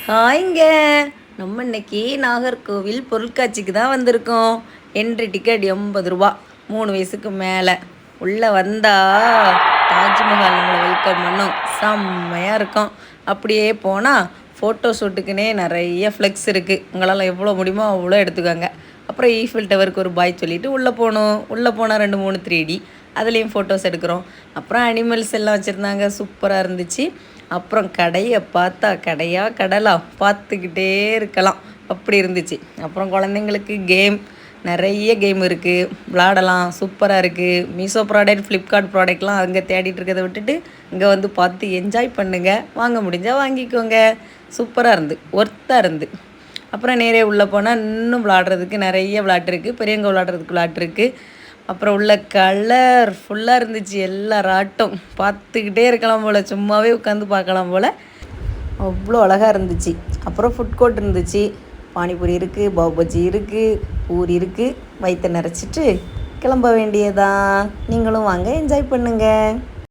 ஹாய்ங்க. நம்ம இன்னைக்கு நாகர்கோவில் பொருட்காட்சிக்கு தான் வந்திருக்கோம். என்ட்ரி டிக்கெட் 80 ரூபா. 3 வயசுக்கு மேலே உள்ளே வந்தால் தாஜ்மஹால் நம்மளை வெல்கம் பண்ணும். செம்மையாக இருக்கும். அப்படியே போனால் ஃபோட்டோ ஷூட்டுக்குன்னே நிறைய ஃப்ளெக்ஸ் இருக்குது. உங்களால் எவ்வளோ முடியுமோ அவ்வளோ எடுத்துக்கோங்க. அப்புறம் ஈஃபில் டவருக்கு ஒரு பாய் சொல்லிவிட்டு உள்ளே போகணும். உள்ளே போனால் 2-3 3D அதுலேயும் ஃபோட்டோஸ் எடுக்கிறோம். அப்புறம் அனிமல்ஸ் எல்லாம் வச்சுருந்தாங்க, சூப்பராக இருந்துச்சு. அப்புறம் கடையை பார்த்தா கடையாக கடலா பார்த்துக்கிட்டே இருக்கலாம், அப்படி இருந்துச்சு. அப்புறம் குழந்தைங்களுக்கு கேம், நிறைய கேம் இருக்குது, விளாடலாம், சூப்பராக இருக்குது. மீஷோ ப்ராடக்ட், ஃப்ளிப்கார்ட் ப்ராடக்ட்லாம் அங்கே தேடிட்டு இருக்கிறத விட்டுட்டு இங்கே வந்து பார்த்து என்ஜாய் பண்ணுங்கள். வாங்க முடிஞ்சால் வாங்கிக்கோங்க. சூப்பராக இருந்து, ஒர்த்தாக இருந்து. அப்புறம் நேரே உள்ளே போனால் இன்னும் விளாட்றதுக்கு நிறைய விளாட்டு இருக்குது. பெரியவங்க விளாட்றதுக்கு விளாட்டு இருக்குது. அப்புறம் உள்ள கலர் ஃபுல்லாக இருந்துச்சு. எல்லாராட்டும் பார்த்துக்கிட்டே இருக்கலாம் போல், சும்மாவே உட்காந்து பார்க்கலாம் போல், அவ்வளோ அழகாக இருந்துச்சு. அப்புறம் ஃபுட் கோர்ட் இருந்துச்சு. பானிபூரி இருக்குது, பாபுஜி இருக்குது, பூரி இருக்குது. வயிற்ற நிறச்சிட்டு கிளம்ப வேண்டியதான். நீங்களும் வாங்க, என்ஜாய் பண்ணுங்கள்.